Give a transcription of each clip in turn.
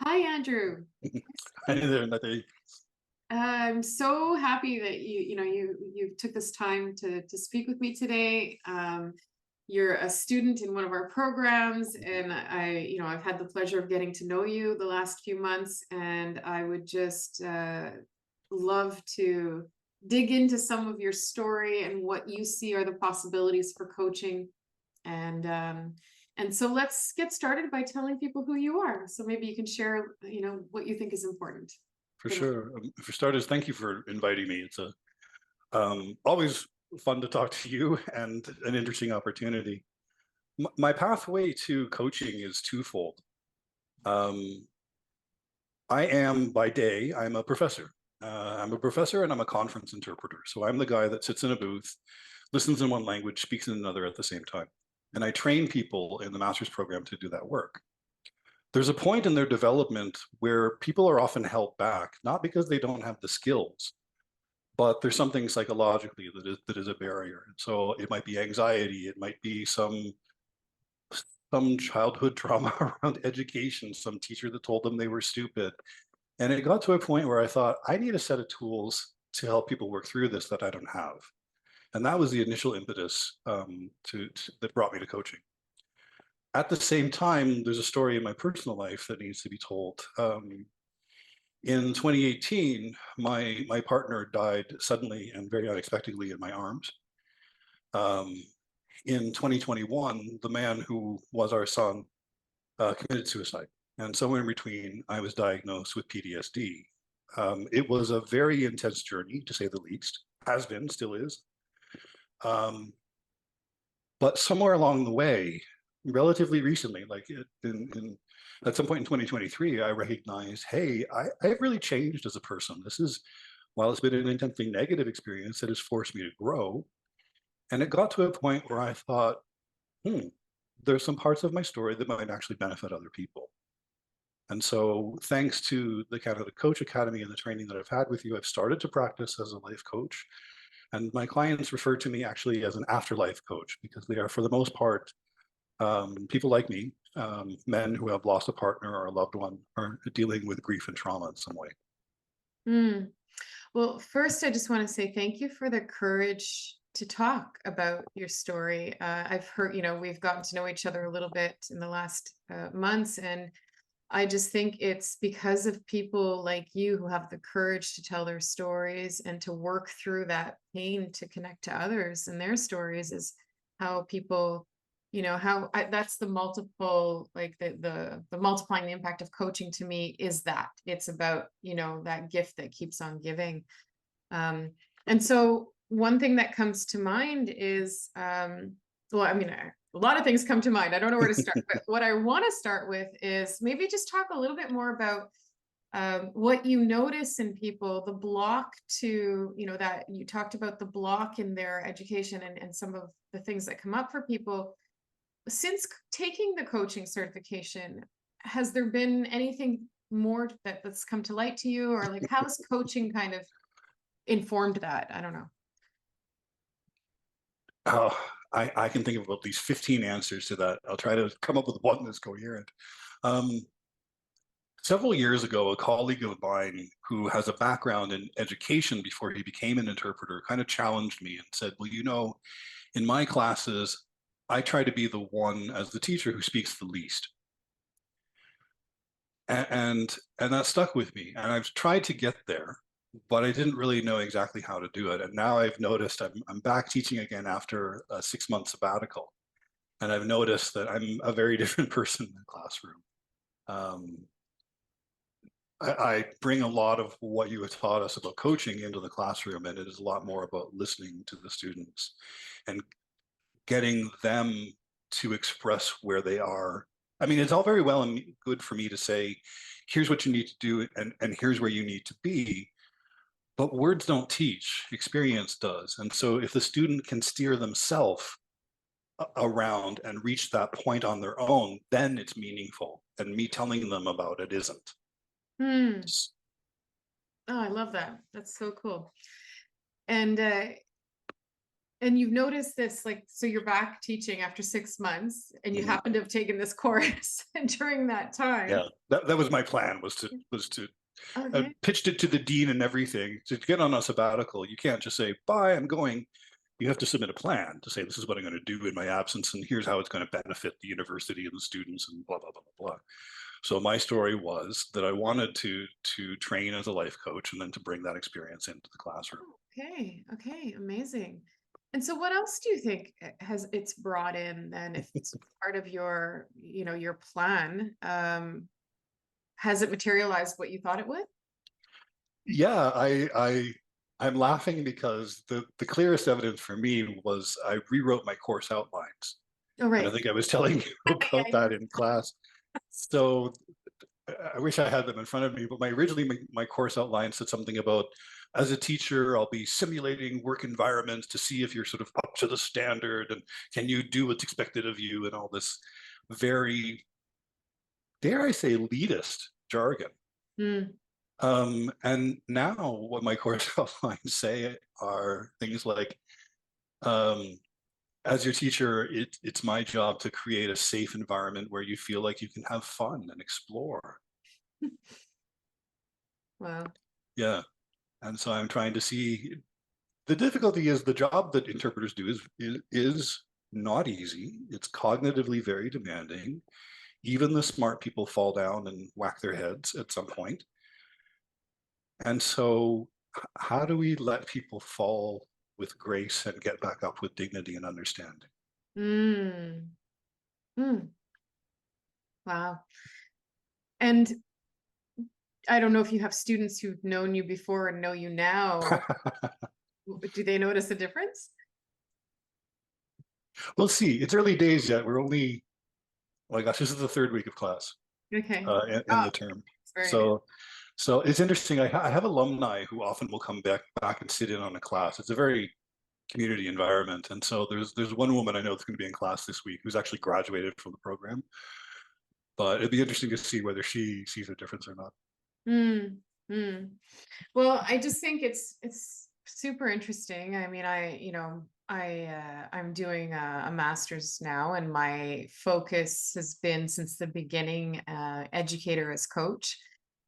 Hi, Andrew. Hi there, Natalie. I'm so happy that you took this time to speak with me today. You're a student in one of our programs, and I've had the pleasure of getting to know you the last few months, and I would just love to dig into some of your story and what you see are the possibilities for coaching. And so let's get started by telling people who you are. So maybe you can share, what you think is important For for them. sure. For starters, thank you for inviting me. It's a always fun to talk to you and an interesting opportunity. My pathway to coaching is twofold. Um, I am by day, I'm a professor. I'm a professor and I'm a conference interpreter. So I'm the guy that sits in a booth, listens in one language, speaks in another at the same time. And I train people in the master's program to do that work. There's a point in their development where people are often held back, not because they don't have the skills, but there's something psychologically that is a barrier. So it might be anxiety, it might be some childhood trauma around education, some teacher that told them they were stupid. And it got to a point where I thought, I need a set of tools to help people work through this that I don't have. And that was the initial impetus that brought me to coaching. At the same time, there's a story in my personal life that needs to be told. In 2018, my partner died suddenly and very unexpectedly in my arms. Um, in 2021, the man who was our son committed suicide. And somewhere in between, I was diagnosed with PTSD. It was a very intense journey, to say the least, has been, still is. Um, but somewhere along the way, relatively recently, like at some point in 2023, I recognized, hey, I've really changed as a person. While it's been an intensely negative experience, it has forced me to grow. And it got to a point where I thought, there's some parts of my story that might actually benefit other people. And so thanks to the Canada Coach Academy and the training that I've had with you, I've started to practice as a life coach. And my clients refer to me actually as an afterlife coach because they are, for the most part, people like me, men who have lost a partner or a loved one, are dealing with grief and trauma in some way. Mm. Well, first, I just want to say thank you for the courage to talk about your story. I've heard, we've gotten to know each other a little bit in the last months, and I just think it's because of people like you who have the courage to tell their stories and to work through that pain to connect to others and their stories is how people, that's the multiple, like the multiplying the impact of coaching to me is that it's about, that gift that keeps on giving. And so one thing that comes to mind is, well, I mean, a lot of things come to mind. I don't know where to start, but what I want to start with is maybe just talk a little bit more about what you notice in people, the block to, that you talked about the block in their education and some of the things that come up for people. Since taking the coaching certification, has there been anything more that's come to light to you, or like how has coaching kind of informed that? I don't know. Oh, I can think of at least 15 answers to that. I'll try to come up with one that's coherent. Um, Several years ago, a colleague of mine who has a background in education before he became an interpreter kind of challenged me and said, well, in my classes, I try to be the one as the teacher who speaks the least. And that stuck with me. And I've tried to get there, but I didn't really know exactly how to do it. And now I've noticed I'm back teaching again after a 6-month sabbatical. And I've noticed that I'm a very different person in the classroom. Um, I bring a lot of what you have taught us about coaching into the classroom, and it is a lot more about listening to the students and getting them to express where they are. I mean, it's all very well and good for me to say, here's what you need to do, and here's where you need to be. But words don't teach, experience does. And so if the student can steer themselves around and reach that point on their own, then it's meaningful. And me telling them about it isn't. Hmm. Oh, I love that. That's so cool. And And you've noticed this, like, so you're back teaching after 6 months, and you Mhm. happen to have taken this course during that time. Yeah, that was my plan, was to Okay. pitched it to the dean and everything to get on a sabbatical. You can't just say, bye, I'm going. You have to submit a plan to say, this is what I'm going to do in my absence, and here's how it's going to benefit the university and the students, and blah, blah, blah, blah, blah. So my story was that I wanted to train as a life coach and then to bring that experience into the classroom. Okay. Okay. Amazing. And so what else do you think has it's brought in then, if it's part of your, your plan? Has it materialized what you thought it would? Yeah, I'm laughing because the clearest evidence for me was I rewrote my course outlines. Oh, And I right. think I was telling you about Yeah. that in class. So I wish I had them in front of me, but originally my course outline said something about, as a teacher, I'll be simulating work environments to see if you're sort of up to the standard and can you do what's expected of you, and all this very, dare I say, elitist jargon. Mm, And now what my course outlines say are things like, um, as your teacher, it's my job to create a safe environment where you feel like you can have fun and explore. wow. Yeah. And so I'm trying to see, the difficulty is the job that interpreters do is not easy. It's cognitively very demanding. Even the smart people fall down and whack their heads at some point. And so how do we let people fall with grace and get back up with dignity and understanding? Mm, mm, wow. And I don't know if you have students who've known you before and know you now. Do they notice a difference? We'll see. It's early days yet. We're only, oh my gosh, this is the third week of class Okay. in Oh, the term. it's very new. So it's interesting. I have alumni who often will come back and sit in on a class. It's a very community environment, and so there's one woman I know that's going to be in class this week who's actually graduated from the program. But it'd be interesting to see whether she sees a difference or not. Mm, mm. Well, I just think it's super interesting. I mean, I'm doing a master's now, and my focus has been since the beginning, educator as coach,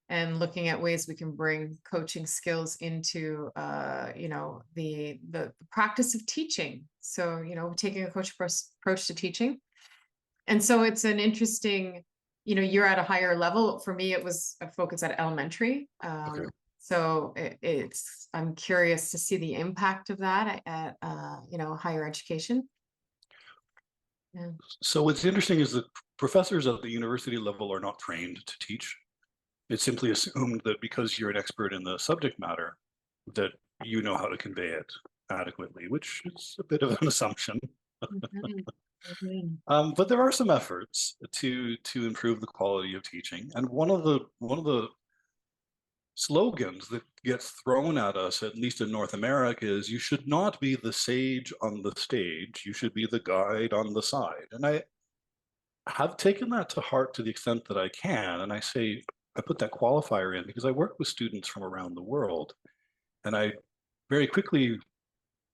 and looking at ways we can bring coaching skills into the practice of teaching. So, taking a coach approach to teaching. And so it's an interesting, you're at a higher level. For me, it was a focus at elementary. Okay. So I'm curious to see the impact of that at higher education. Yeah. So what's interesting is that professors at the university level are not trained to teach. It's simply assumed that because you're an expert in the subject matter, that you know how to convey it adequately, which is a bit of an assumption. Mhm. Mhm. But there are some efforts to improve the quality of teaching, and one of the slogans that gets thrown at us, at least in North America, is you should not be the sage on the stage, you should be the guide on the side. And I have taken that to heart to the extent that I can, and I say I put that qualifier in because I work with students from around the world, and I very quickly,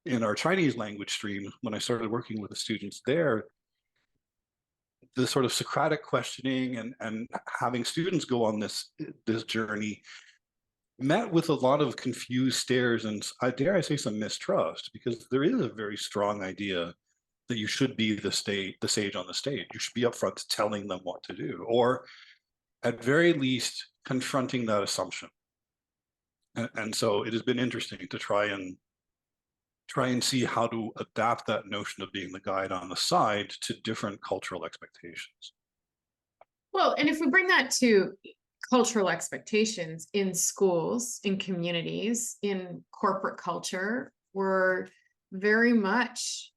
in our Chinese language stream, when I started working with the students there, the sort of Socratic questioning and having students go on this journey met with a lot of confused stares and, I dare I say, some mistrust, because there is a very strong idea that you should be the sage on the stage. You should be upfront telling them what to do, or at very least confronting that assumption. And so it has been interesting to try and see how to adapt that notion of being the guide on the side to different cultural expectations. Well, and if we bring that to cultural expectations in schools, in communities, in corporate culture, we're very much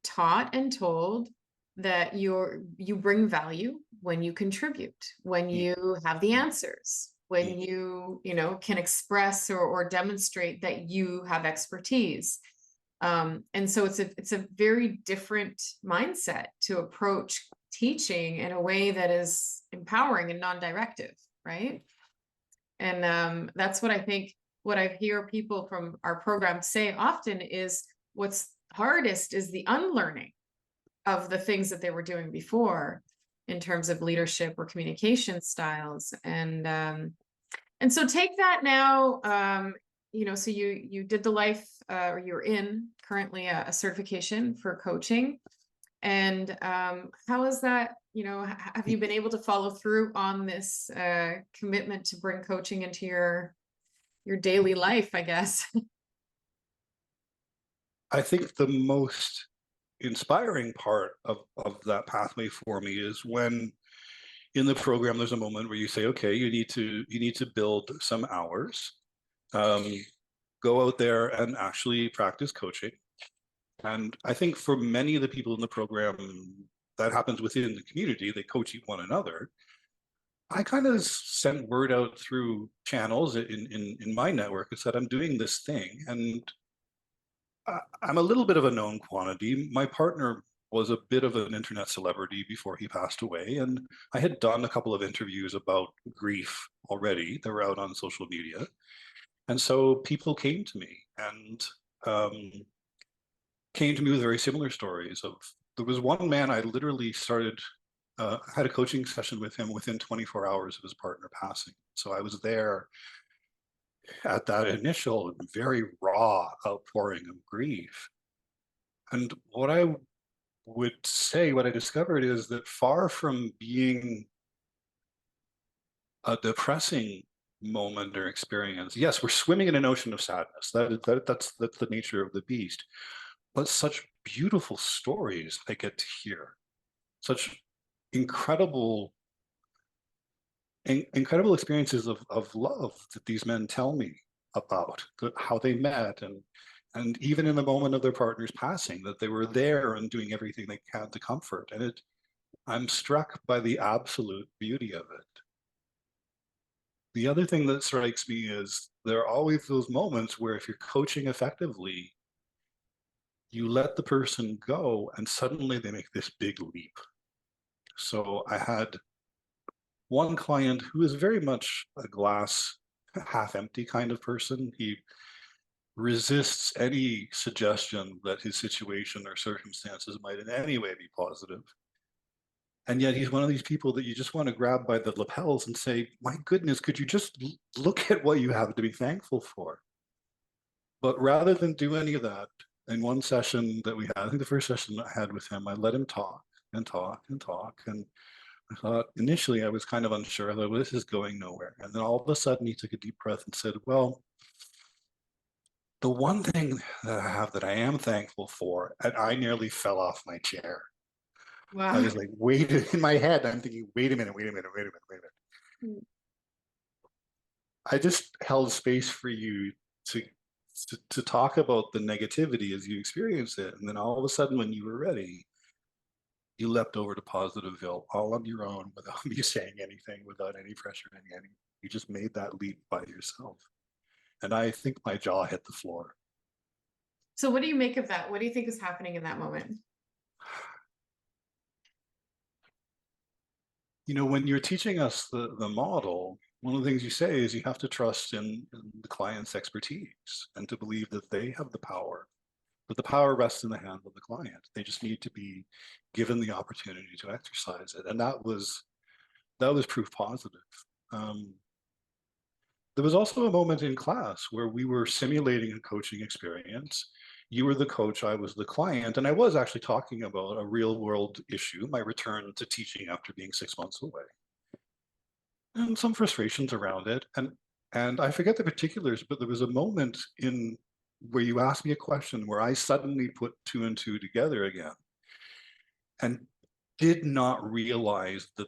taught and told that you bring value when you contribute, when Mm, you have the answers, when mm, you can express or demonstrate that you have expertise. And so it's a very different mindset to approach teaching in a way that is empowering and non-directive, right? And that's what I think. What I hear people from our program say often is, hardest is the unlearning of the things that they were doing before in terms of leadership or communication styles. And so take that now, so you did the life, or you're in currently a certification for coaching. And how is that, have you been able to follow through on this commitment to bring coaching into your daily life, I guess? I think the most inspiring part of that pathway for me is when in the program there's a moment where you say, okay, you need to build some hours, um, go out there and actually practice coaching. And I think for many of the people in the program, that happens within the community. They coach one another. I kind of sent word out through channels in my network and said, I'm doing this thing. And I'm a little bit of a known quantity. My partner was a bit of an internet celebrity before he passed away. And I had done a couple of interviews about grief already. They were out on social media. And so people came to me and um, came to me with very similar stories of, there was one man I literally had a coaching session with him within 24 hours of his partner passing. So I was there at that initial very raw outpouring of grief. And what I would say, what I discovered is that far from being a depressing moment or experience, yes, we're swimming in an ocean of sadness. That's the nature of the beast. But such beautiful stories I get to hear, such incredible incredible experiences of love that these men tell me about, how they met, and even in the moment of their partner's passing, that they were there and doing everything they can to comfort. And I'm struck by the absolute beauty of it. The other thing that strikes me is there are always those moments where if you're coaching effectively, you let the person go and suddenly they make this big leap. So I had one client who is very much a glass half empty kind of person. He resists any suggestion that his situation or circumstances might in any way be positive. And yet he's one of these people that you just want to grab by the lapels and say, my goodness, could you just look at what you have to be thankful for? But rather than do any of that, in one session that we had, I think the first session I had with him, I let him talk and talk and talk. And I thought initially I was kind of unsure. I thought, well, this is going nowhere. And then all of a sudden he took a deep breath and said, well, the one thing that I have that I am thankful for, and I nearly fell off my chair. I Wow. was like, wait, in my head, I'm thinking, wait a minute, wait a minute, wait a minute, wait a minute. Mm. I just held space for you to, to talk about the negativity as you experience it. And then all of a sudden, when you were ready, you leapt over to Positiveville all on your own without me saying anything, without any pressure, any. You just made that leap by yourself. And I think my jaw hit the floor. So what do you make of that? What do you think is happening in that moment? When you're teaching us the model, one of the things you say is you have to trust in the client's expertise and to believe that they have the power. But the power rests in the hands of the client. They just need to be given the opportunity to exercise it. And that was proof positive. Um, there was also a moment in class where we were simulating a coaching experience. You were the coach, I was the client, and I was actually talking about a real world issue, my return to teaching after being 6 months away, and some frustrations around it. And I forget the particulars, but there was a moment in where you asked me a question where I suddenly put two and two together again and did not realize that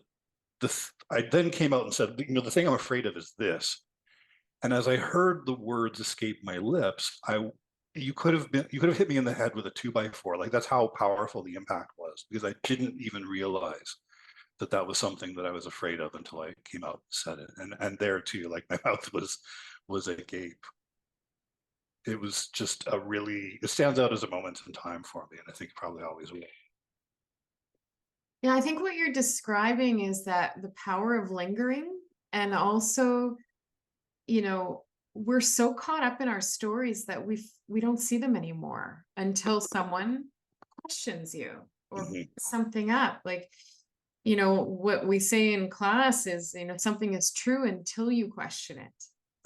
I then came out and said, the thing I'm afraid of is this. And as I heard the words escape my lips, you could have hit me in the head with a 2x4. Like, that's how powerful the impact was, because I didn't even realize that was something that I was afraid of until I came out and said it. And there too, like, my mouth was agape. It was just it stands out as a moment in time for me, and I think it probably always will. Yeah, I think what you're describing is that the power of lingering, and also, you know, we're so caught up in our stories that we don't see them anymore until someone questions you or Mhm. brings something up. Like, what we say in class is, something is true until you question it.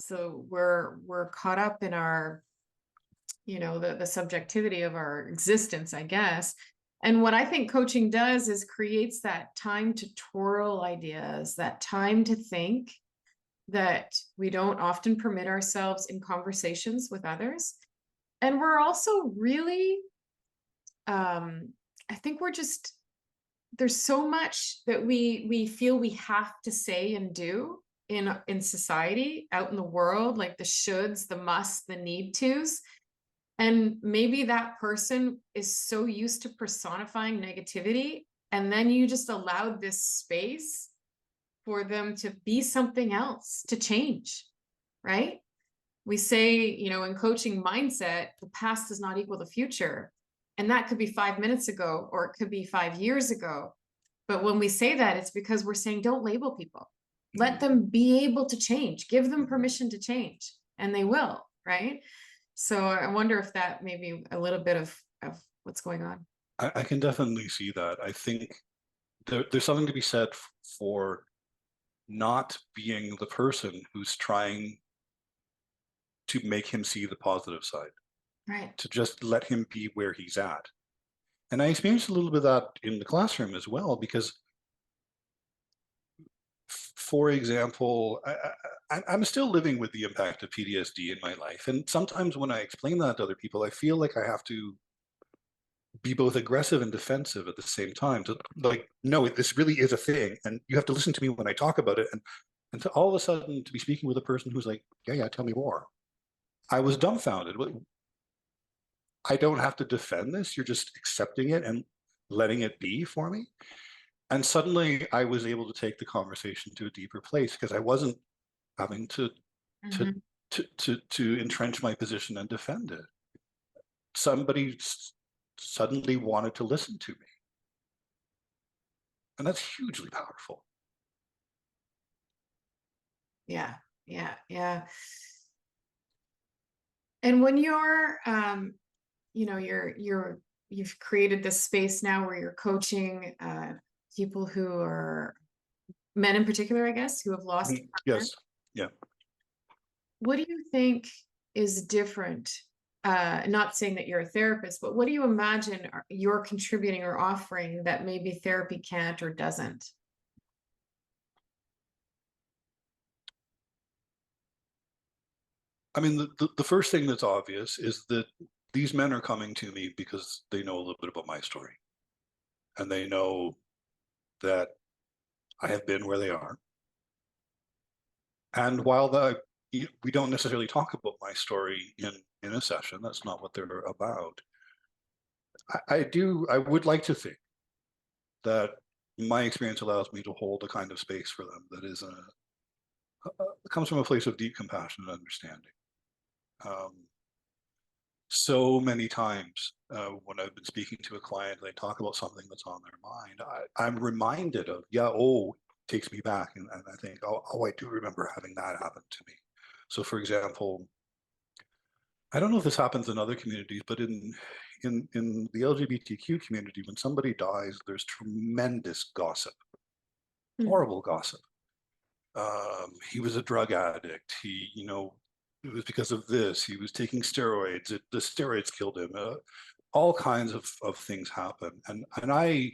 So we're caught up in our, the subjectivity of our existence, I guess. And what I think coaching does is creates that time to twirl ideas, that time to think, that we don't often permit ourselves in conversations with others. And we're also really, I think we're just, there's so much that we feel we have to say and do in society, out in the world, like the shoulds, the musts, the need tos. And maybe that person is so used to personifying negativity, and then you just allowed this space for them to be something else, to change, right? We say, in coaching mindset, the past does not equal the future. And that could be 5 minutes ago, or it could be 5 years ago. But when we say that, it's because we're saying, don't label people. Let Mhm. them be able to change, give them Mhm. permission to change, and they will, right? So I wonder if that may be a little bit of what's going on. I can definitely see that. I think there's something to be said for not being the person who's trying to make him see the positive side, Right. to just let him be where he's at. And I experienced a little bit of that in the classroom as well, because, for example, I'm still living with the impact of PTSD in my life. And sometimes when I explain that to other people, I feel like I have to be both aggressive and defensive at the same time, to like, no, this really is a thing. And you have to listen to me when I talk about it. And to all of a sudden to be speaking with a person who's like, yeah, tell me more. I was dumbfounded. I don't have to defend this. You're just accepting it and letting it be for me. And suddenly I was able to take the conversation to a deeper place, because I wasn't having to Mhm. to entrench my position and defend it. Somebody suddenly wanted to listen to me, and that's hugely powerful. Yeah, yeah, yeah. And when you're, you've created this space now where you're coaching people who are men in particular, I guess, who have lost a partner. Yes. Yeah. What do you think is different? Not saying that you're a therapist, but what do you imagine you're contributing or offering that maybe therapy can't or doesn't? I mean, the first thing that's obvious is that these men are coming to me because they know a little bit about my story, and they know that I have been where they are. And while we don't necessarily talk about my story in a session, that's not what they're about. I would like to think that my experience allows me to hold a kind of space for them that is comes from a place of deep compassion and understanding. Um, so many times when I've been speaking to a client, they talk about something that's on their mind. I'm reminded of, yeah, oh, takes me back. And I think, I do remember having that happen to me. So, for example, I don't know if this happens in other communities, but in the LGBTQ community, when somebody dies, there's tremendous gossip, Hmm. horrible gossip. He was a drug addict. It was because of this. He was taking steroids. The steroids killed him. All kinds of things happen. And I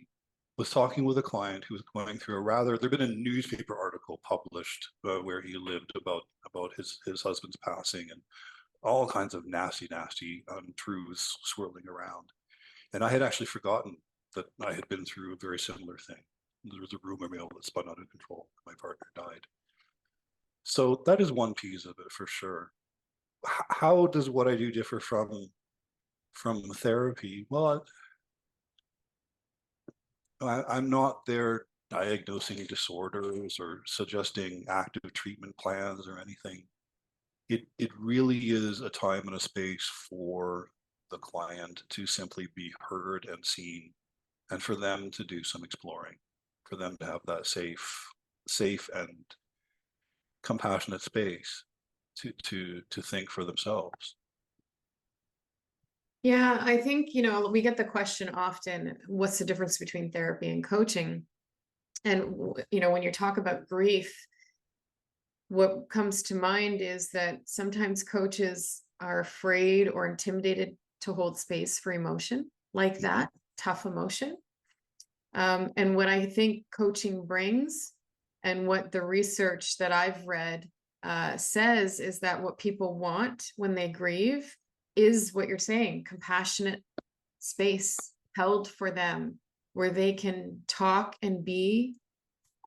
was talking with a client who was going through there'd been a newspaper article published where he lived about his husband's passing, and all kinds of nasty untruths swirling around. And I had actually forgotten that I had been through a very similar thing. There was a rumor mill that spun out of control. My partner died. So that is one piece of it for sure. How does what I do differ from therapy? Well, I'm not there diagnosing disorders or suggesting active treatment plans or anything. It really is a time and a space for the client to simply be heard and seen, and for them to do some exploring, for them to have that safe and compassionate space. to think for themselves. Yeah, I think, we get the question often, what's the difference between therapy and coaching? And, when you talk about grief, what comes to mind is that sometimes coaches are afraid or intimidated to hold space for emotion like Mhm. that, tough emotion. And what I think coaching brings, and what the research that I've read says, is that what people want when they grieve is what you're saying: compassionate space held for them, where they can talk and be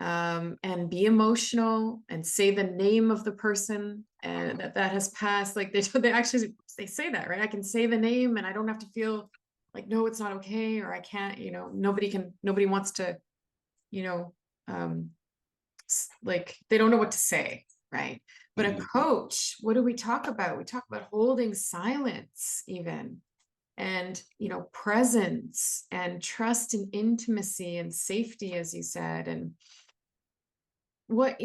emotional and say the name of the person and that has passed. Like they say that, right? I can say the name and I don't have to feel like, no, it's not okay, or I can't, nobody wants to, you know, um, like they don't know what to say, right? But a Mhm. coach, what do we talk about? We talk about holding silence, even, and presence and trust and intimacy and safety, as you said. And what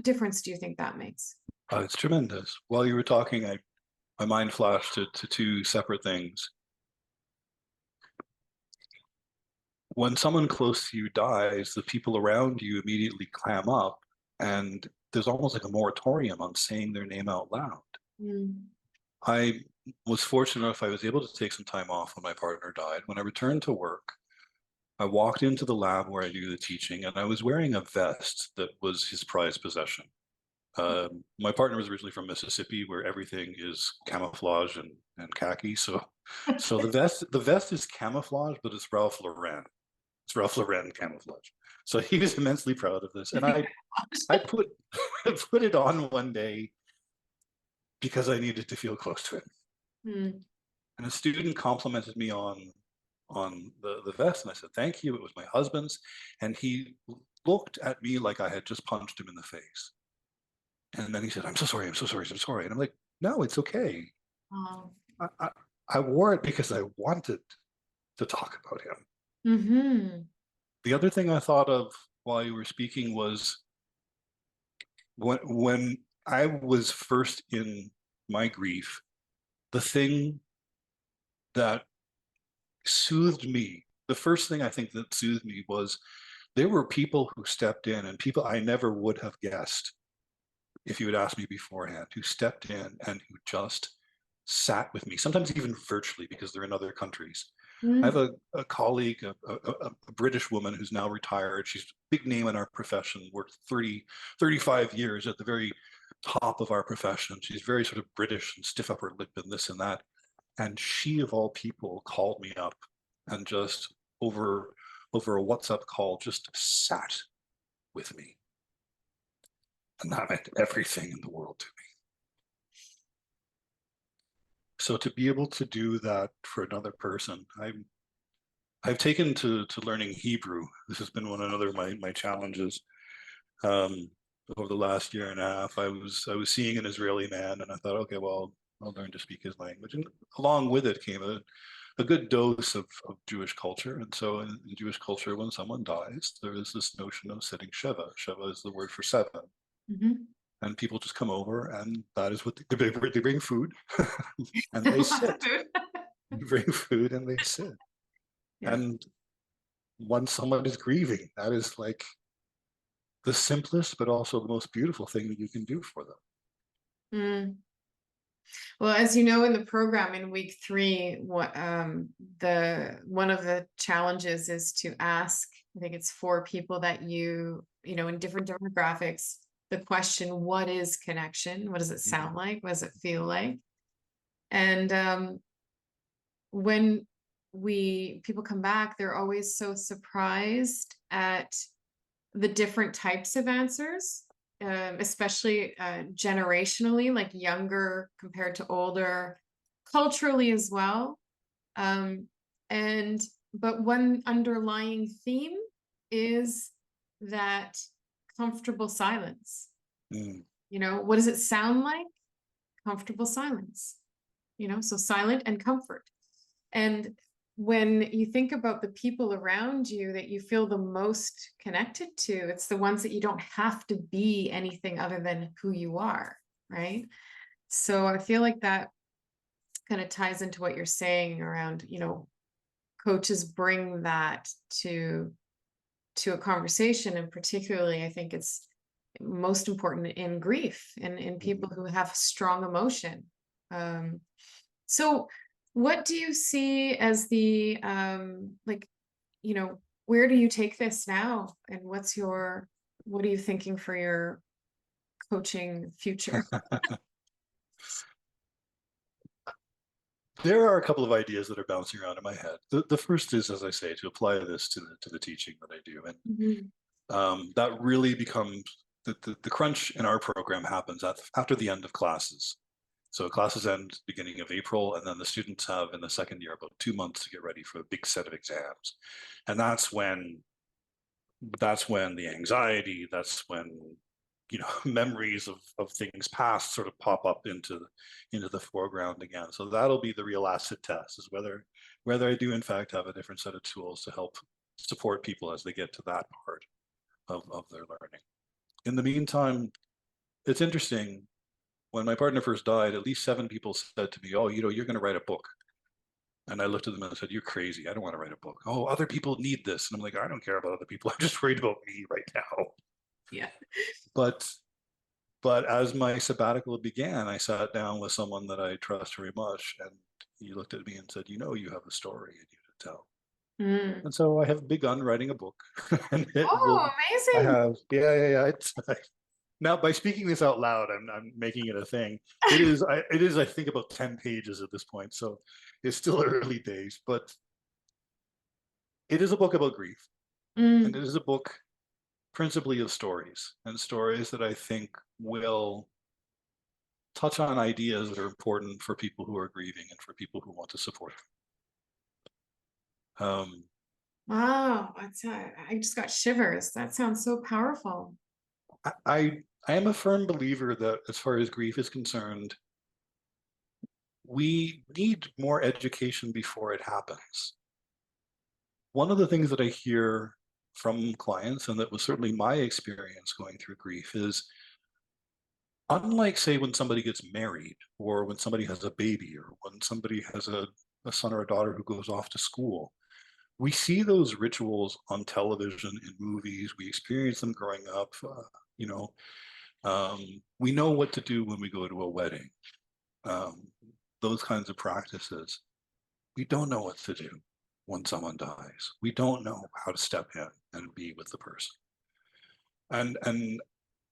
difference do you think that makes? It's tremendous. While you were talking, my mind flashed to two separate things. When someone close to you dies, the people around you immediately clam up, and there's almost like a moratorium on saying their name out loud. Mm. I was fortunate enough I was able to take some time off when my partner died. When I returned to work, I walked into the lab where I do the teaching, and I was wearing a vest that was his prized possession. My partner was originally from Mississippi, where everything is camouflage and khaki. So the vest is camouflage, but it's Ralph Lauren. It's Ralph Lauren camouflage. So he was immensely proud of this, and I put I put it on one day because I needed to feel close to him. Mm. And a student complimented me on the vest, and I said thank you. It was my husband's, and he looked at me like I had just punched him in the face. And then he said, "I'm so sorry. I'm so sorry. I'm sorry." And I'm like, "No, it's okay. Oh. I, I, I wore it because I wanted to talk about him." Mm-hmm. The other thing I thought of while you were speaking was when I was first in my grief, the thing that soothed me, the first thing I think that soothed me was there were people who stepped in, and people I never would have guessed if you had asked me beforehand, who stepped in and who just sat with me, sometimes even virtually because they're in other countries. I have Mm. a colleague, a British woman who's now retired. She's a big name in our profession, worked 35 years at the very top of our profession. She's very sort of British and stiff upper lip and this and that. And she, of all people, called me up and just over a WhatsApp call, just sat with me. And that meant everything in the world to me. So to be able to do that for another person, I've taken to learning Hebrew. This has been one another of my challenges um, over the last year and a half. I was seeing an Israeli man, and I thought, okay, well, I'll learn to speak his language. And along with it came a good dose of Jewish culture. And so in Jewish culture, when someone dies, there is this notion of sitting Sheva. Sheva is the word for seven. Mm-hmm. And people just come over, and that is what they bring food and they Lots of sit. food. They bring food and they sit. Yeah. And once someone is grieving, that is like the simplest, but also the most beautiful thing that you can do for them. Mm. Well, as you know, in the program in week 3, the one of the challenges is to ask, I think it's 4 people that in different demographics, the question, what is connection? What does it Mhm. sound like? What does it feel like? And when people come back, they're always so surprised at the different types of answers, especially generationally, like younger compared to older, culturally as well. Um, and but one underlying theme is that comfortable silence. Mm. What does it sound like? Comfortable silence. So silent and comfort. And when you think about the people around you that you feel the most connected to, it's the ones that you don't have to be anything other than who you are, right? So I feel like that kind of ties into what you're saying around, coaches bring that to a conversation, and particularly I think it's most important in grief and in people Mhm. who have strong emotion. Um, so what do you see as the like, where do you take this now, and what are you thinking for your coaching future? There are a couple of ideas that are bouncing around in my head. The first is, as I say, to apply this to the teaching that I do, and Mhm. that really becomes the crunch in our program happens after the end of classes. So classes end beginning of April, and then the students have in the second year about 2 months to get ready for a big set of exams, and that's when the anxiety, that's when memories of things past sort of pop up into the foreground again. So that'll be the real acid test, is whether I do in fact have a different set of tools to help support people as they get to that part of their learning. In the meantime, it's interesting. When my partner first died, at least 7 people said to me, "Oh, you're going to write a book." And I looked at them and said, "You're crazy. I don't want to write a book." "Oh, other people need this." And I'm like, "I don't care about other people. I'm just worried about me right now." Yeah. But but as my sabbatical began, I sat down with someone that I trust very much, and he looked at me and said, "You have a story and you to tell." Mm. And so I have begun writing a book, and it will. Oh, I amazing. have, yeah, yeah, yeah. It's now by speaking this out loud, I'm making it a thing. It is I think about 10 pages at this point, so it's still early days, but it is a book about grief, and Mm. it is a book principally of stories, and stories that I think will touch on ideas that are important for people who are grieving and for people who want to support them. Wow, I just got shivers. That sounds so powerful. I am a firm believer that as far as grief is concerned, we need more education before it happens. One of the things that I hear from clients, and that was certainly my experience going through grief, is unlike, say, when somebody gets married or when somebody has a baby or when somebody has a son or a daughter who goes off to school, we see those rituals on television, in movies, we experience them growing up. You know, we know what to do when we go to a wedding, um, those kinds of practices. We don't know what to do when someone dies. We don't know how to step in and be with the person. And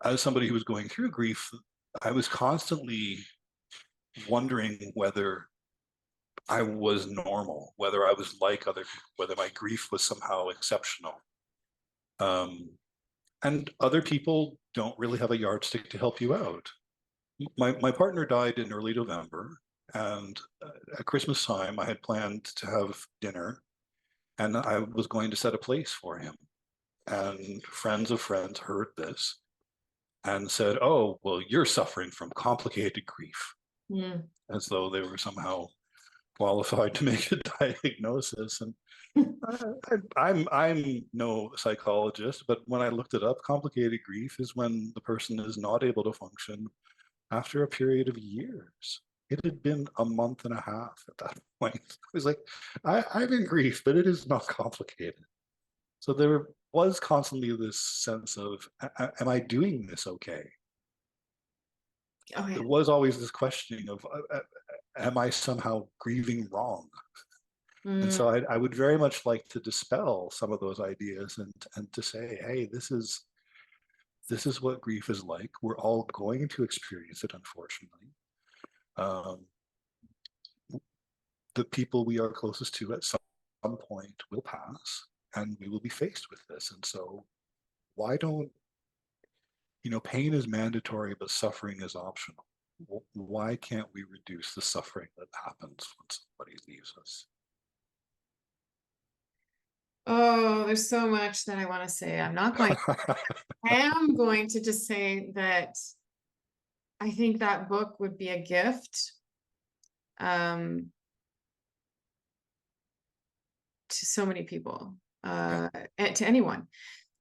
as somebody who was going through grief, I was constantly wondering whether I was normal, whether I was like other people, whether my grief was somehow exceptional. Um, and other people don't really have a yardstick to help you out. My partner died in early November, and at Christmas time, I had planned to have dinner, and I was going to set a place for him. And friends of friends heard this and said, "Oh, well, you're suffering from complicated grief," Mm. as though they were somehow qualified to make a diagnosis. And I'm no psychologist, but when I looked it up, complicated grief is when the person is not able to function after a period of years. It had been a month and a half at that point. I was like, I'm in grief, but it is not complicated. So there was constantly this sense of, am I doing this okay? Oh yeah. There was always this questioning of, am I somehow grieving wrong? And Mm. so I would very much like to dispel some of those ideas, and to say, hey, this is what grief is like. We're all going to experience it, unfortunately. Um, the people we are closest to at some point will pass, and we will be faced with this. And so why don't, pain is mandatory, but suffering is optional. Why can't we reduce the suffering that happens when somebody leaves us? Oh, there's so much that I want to say. I am going to just say that I think that book would be a gift um, to so many people, Yeah. and to anyone.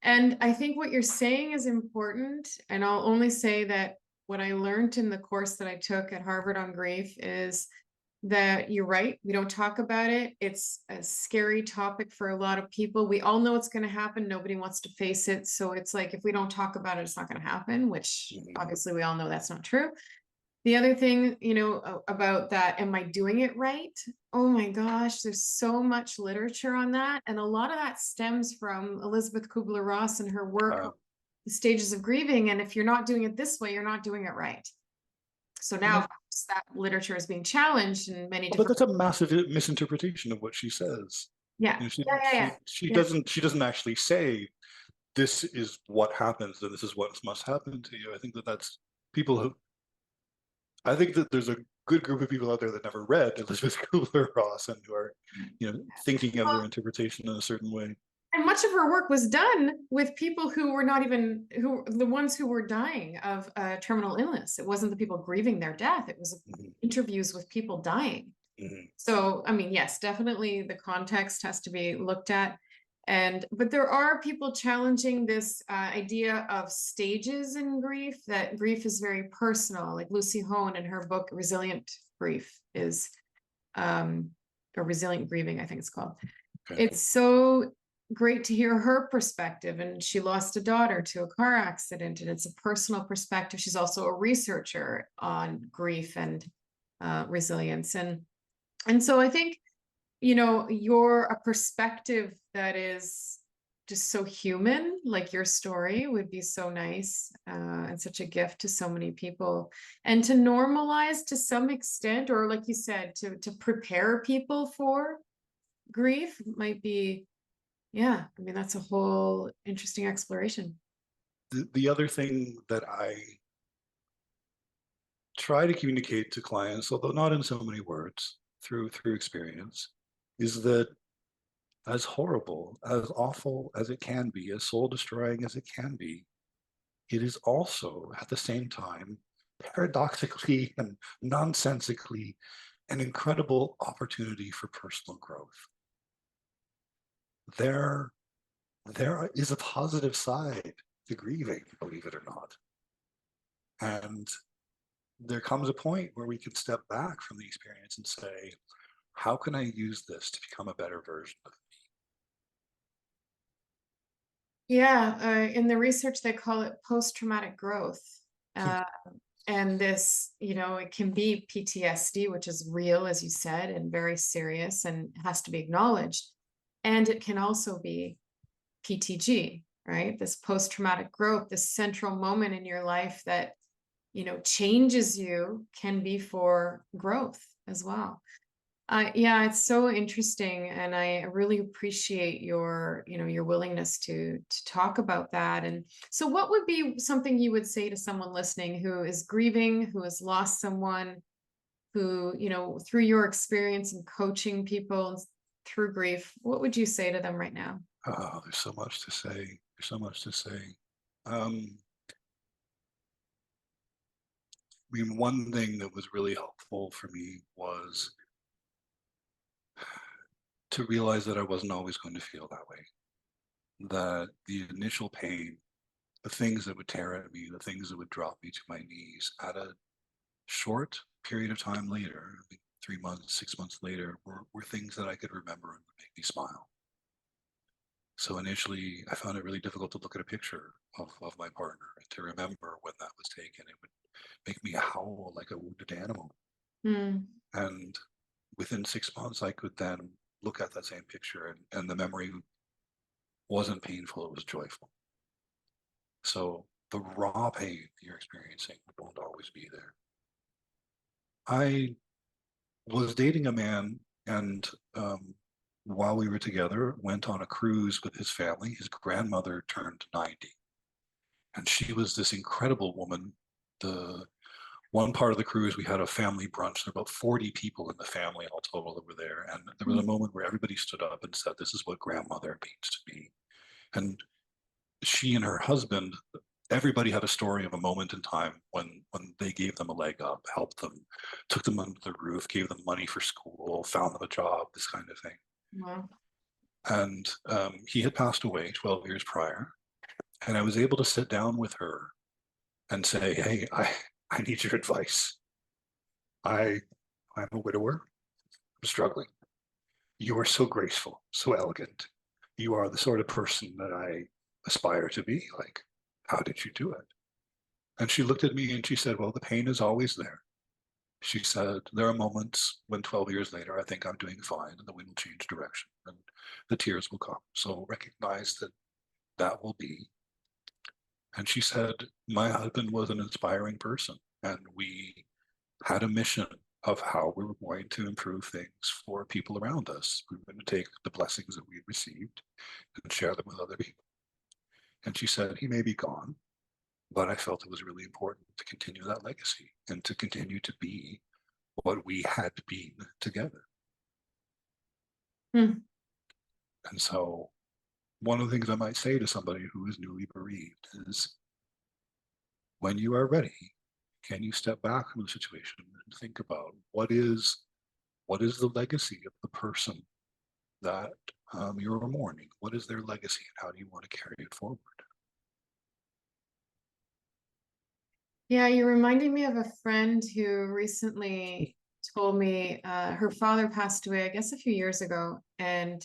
And I think what you're saying is important. And I'll only say that what I learned in the course that I took at Harvard on grief is that you're right. We don't talk about it. It's a scary topic for a lot of people. We all know it's going to happen. Nobody wants to face it. So it's like, if we don't talk about it, it's not going to happen, which Mhm. obviously we all know that's not true. The other thing, about that, am I doing it right? Oh my gosh, there's so much literature on that. And a lot of that stems from Elizabeth Kubler-Ross and her work, Uh, The Stages of Grieving. And if you're not doing it this way, you're not doing it right. So and now, of course, that literature is being challenged in many but different. that's a massive misinterpretation of what she says. Yeah, You know, yeah, yeah, yeah, yeah. she doesn't actually say this is what happens and this is what must happen to you. I think that that's people who I think that there's a good group of people out there that never read Elizabeth Kubler-Ross and who are, thinking of their Well, interpretation in a certain way. and much of her work was done with people who were not even the ones who were dying of terminal illness. It wasn't the people grieving their death. It was Mhm, interviews with people dying. mhm. So, I mean, yes, definitely the context has to be looked at. But there are people challenging this idea of stages in grief, that grief is very personal. Like Lucy Hone in her book, Resilient Grief is, or Resilient Grieving, I think it's called. Okay. It's so great to hear her perspective. And she lost a daughter to a car accident, and it's a personal perspective. She's also a researcher on grief and resilience. And so I think, you're a perspective that is just so human, like your story would be so nice, and such a gift to so many people. And to normalize to some extent, or like you said, to prepare people for grief might be, yeah, I mean, that's a whole interesting exploration. The other thing that I try to communicate to clients, although not in so many words, through experience, is that as horrible, as awful as it can be, as soul destroying as it can be, it is also at the same time paradoxically and nonsensically an incredible opportunity for personal growth. There, there is a positive side to grieving, believe it or not. And there comes a point where we can step back from the experience and say, how can I use this to become a better version of Yeah, in the research, they call it post-traumatic growth. me? Uh, and this, it can be PTSD, which is real, as you said, and very serious and has to be acknowledged. And it can also be PTG, right? This post-traumatic growth, this central moment in your life that, changes you, can be for growth as well. Yeah, it's so interesting, and I really appreciate your willingness to talk about that. And so, what would be something you would say to someone listening who is grieving, who has lost someone, who, through your experience in coaching people through grief, what would you say to them right now? Oh, there's so much to say. There's so much to say. Um, I mean, one thing that was really helpful for me was to realize that I wasn't always going to feel that way. That the initial pain, the things that would tear at me, the things that would drop me to my knees at a short period of time later, I mean, 3 months, 6 months later, were things that I could remember and would make me smile. So initially, I found it really difficult to look at a picture of my partner and to remember when that was taken. It would make me howl like a wounded animal. Mm, And within 6 months, I could then look at that same picture and the memory wasn't painful, it was joyful. So the raw pain you're experiencing won't always be there. I was dating a man and while we were together, went on a cruise with his family. His grandmother turned 90 and she was this incredible woman. The one part of the cruise, we had a family brunch. There were about 40 people in the family all total that were there. And there was a moment where everybody stood up and said, this is what grandmother means to me. And she and her husband, everybody had a story of a moment in time when they gave them a leg up, helped them, took them under the roof, gave them money for school, found them a job, this kind of thing. wow. And he had passed away 12 years prior. And I was able to sit down with her and say, hey, I need your advice. I, I'm a widower. I'm struggling. You are so graceful, so elegant. You are the sort of person that I aspire to be like. How did you do it? And she looked at me and she said, well, the pain is always there. She said, there are moments when 12 years later, I think I'm doing fine and the wind will change direction and the tears will come. So recognize that that will be. And she said, my husband was an inspiring person and we had a mission of how we were going to improve things for people around us. We were going to take the blessings that we received and share them with other people. And she said, he may be gone, but I felt it was really important to continue that legacy and to continue to be what we had been together. Hmm. And so one of the things I might say to somebody who is newly bereaved is when you are ready, can you step back from the situation and think about what is the legacy of the person that you're mourning? What is their legacy and how do you want to carry it forward? Yeah, you're reminding me of a friend who recently told me her father passed away, I guess a few years ago, and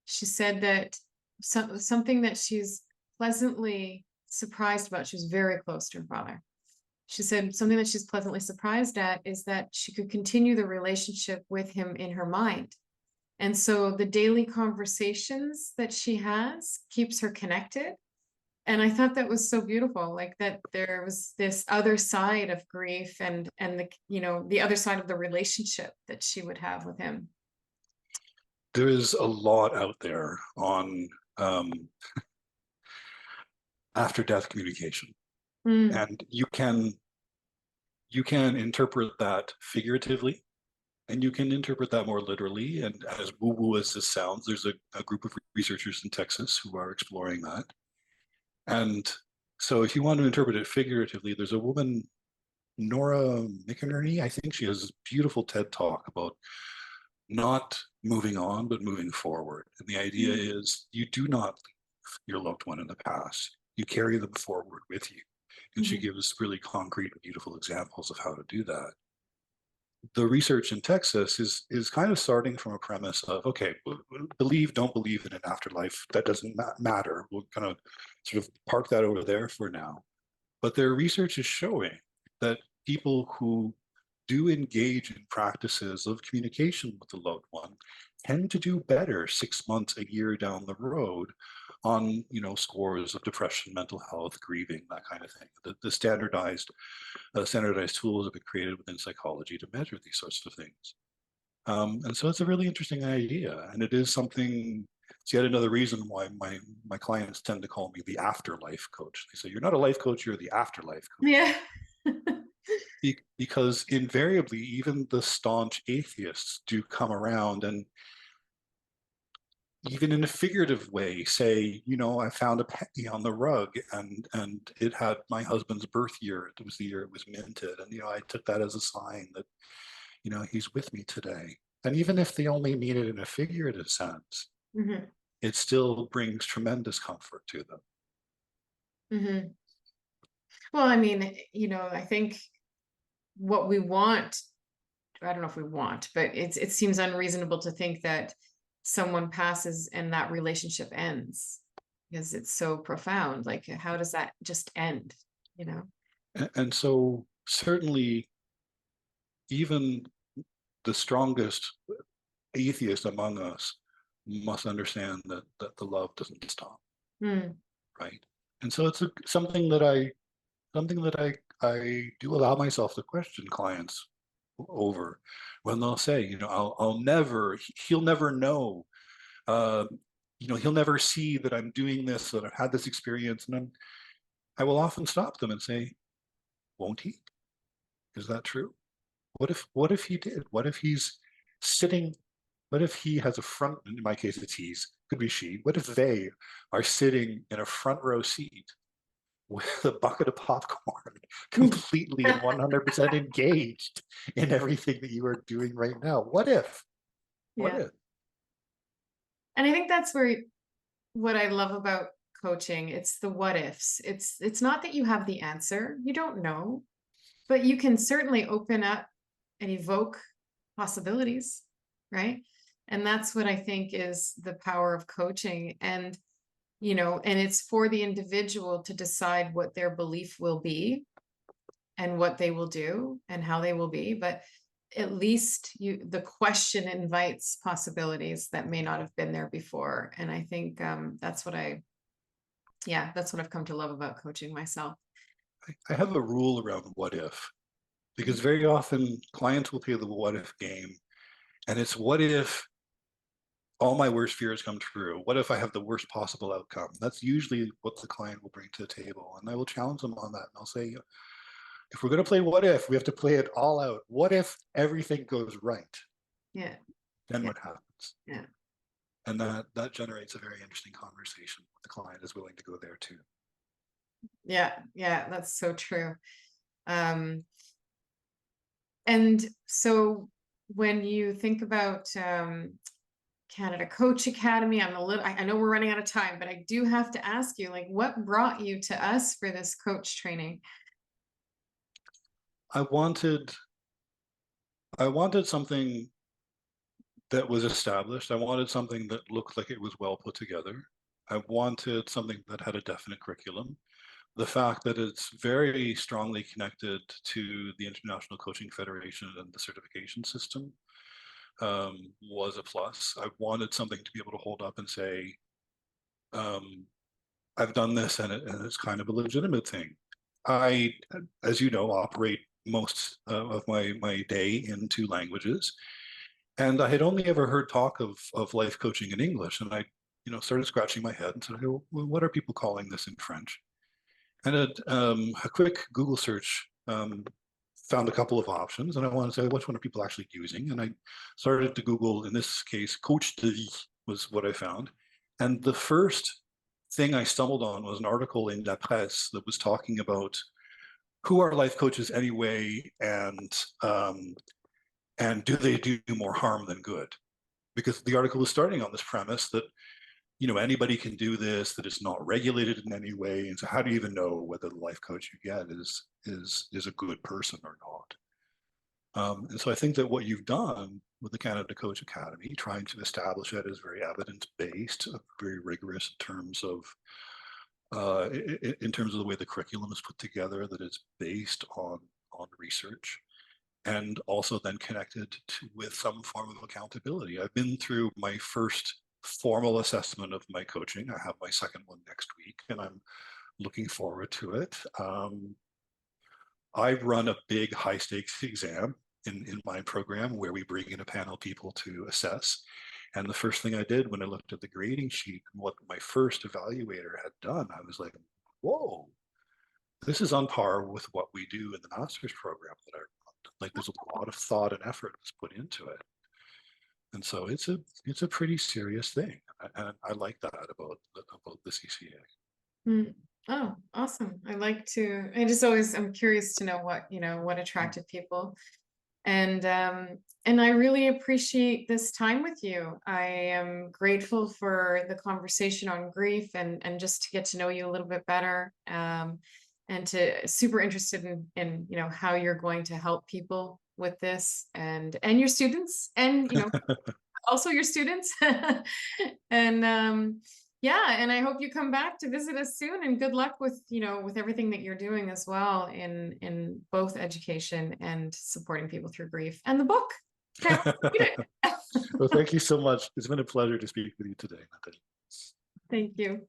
she said that something that she's pleasantly surprised about. She was very close to her father. She said something that she's pleasantly surprised at is that she could continue the relationship with him in her mind. And so the daily conversations that she has keeps her connected. And I thought that was so beautiful, like that there was this other side of grief and the, you know, the other side of the relationship that she would have with him. There is a lot out there on after death communication, Mm, and you can interpret that figuratively and you can interpret that more literally. And as woo woo as this sounds, there's a group of researchers in Texas who are exploring that. And so if you want to interpret it figuratively, there's a woman, Nora McInerney, I think she has a beautiful TED talk about not moving on, but moving forward. And the idea mm, is you do not leave your loved one in the past. You carry them forward with you. And she mhm. gives really concrete and beautiful examples of how to do that. The research in Texas is kind of starting from a premise of, okay, believe, don't believe in an afterlife, that doesn't matter. We're kind of sort of park that over there for now. But their research is showing that people who do engage in practices of communication with the loved one tend to do better 6 months, a year down the road on, you know, scores of depression, mental health, grieving, that kind of thing. The standardized tools have been created within psychology to measure these sorts of things. And so it's a really interesting idea, and it is something. It's yet another reason why my clients tend to call me the afterlife coach. They say, "You're not a life coach; you're the afterlife coach." Yeah. Because invariably, even the staunch atheists do come around and, even in a figurative way, say, you know, I found a penny on the rug and it had my husband's birth year. It was the year it was minted, and you know, I took that as a sign that, you know, he's with me today. And even if they only mean it in a figurative sense, Mhm, it still brings tremendous comfort to them. mhm. Well, I mean, you know, I think what we want, I don't know if we want, but it seems unreasonable to think that someone passes and that relationship ends because it's so profound. Like, how does that just end? You know? And so certainly even the strongest atheist among us must understand that the love doesn't stop, Mm, right? And so it's something that I do allow myself to question clients over when they'll say, you know, I'll never, he'll never know, uh, you know, he'll never see that I'm doing this, that I've had this experience. And I will often stop them and say, won't he? Is that true? What if he did? What if he's sitting, what if he has a front, in my case it's he's, could be she, what if they are sitting in a front row seat with a bucket of popcorn, mm. completely and 100% engaged in everything that you are doing right now? What if? What Yeah. if? And I think that's where what I love about coaching, it's the what ifs. It's not that you have the answer. You don't know. but you can certainly open up and evoke possibilities, right? And that's what I think is the power of coaching. And, you know, and it's for the individual to decide what their belief will be and what they will do and how they will be. But at least the question invites possibilities that may not have been there before. And I think that's what that's what I've come to love about coaching myself. I have a rule around what if, because very often clients will play the what if game, and it's what if all my worst fears come true? What if I have the worst possible outcome? That's usually what the client will bring to the table. And I will challenge them on that. And I'll say, if we're going to play what if, we have to play it all out. What if everything goes right? Yeah. Then Yeah. what happens? Yeah. And that generates a very interesting conversation. The client is willing to go there too. Yeah. Yeah. That's so true. And so when you think about Canada Coach Academy, I know we're running out of time, but I do have to ask you, like, what brought you to us for this coach training? I wanted something that was established. I wanted something that looked like it was well put together. I wanted something that had a definite curriculum. The fact that it's very strongly connected to the International Coaching Federation and the certification system was a plus. I wanted something to be able to hold up and say, I've done this, and it's kind of a legitimate thing. I, as you know, operate most of my day in two languages, and I had only ever heard talk of life coaching in English, and I, started scratching my head and said, well, what are people calling this in French? And a quick Google search found a couple of options, and I wanted to say, which one are people actually using? And I started to Google, in this case, coach de vie was what I found. And the first thing I stumbled on was an article in La Presse that was talking about who are life coaches anyway, and do they do more harm than good? Because the article was starting on this premise that anybody can do this, that it's not regulated in any way. And so how do you even know whether the life coach you get is a good person or not? And so I think that what you've done with the Canada Coach Academy, trying to establish it as very evidence-based, very rigorous in terms of the way the curriculum is put together, that it's based on research, and also then connected with some form of accountability. I've been through my first formal assessment of my coaching. I have my second one next week, and I'm looking forward to it. I run a big high stakes exam in my program where we bring in a panel of people to assess. And the first thing I did when I looked at the grading sheet and what my first evaluator had done, I was like, whoa, this is on par with what we do in the master's program that I run. Like, there's a lot of thought and effort was put into it. And so it's a pretty serious thing. And I like that about the CCA. Mm. Oh, awesome. I'm curious to know what attracted people. And I really appreciate this time with you. I am grateful for the conversation on grief and just to get to know you a little bit better. And super interested in how you're going to help people with this and your students and also your students. And yeah, and I hope you come back to visit us soon, and good luck with with everything that you're doing as well in both education and supporting people through grief and the book. Well, thank you so much. It's been a pleasure to speak with you today, Natalie. Thank you.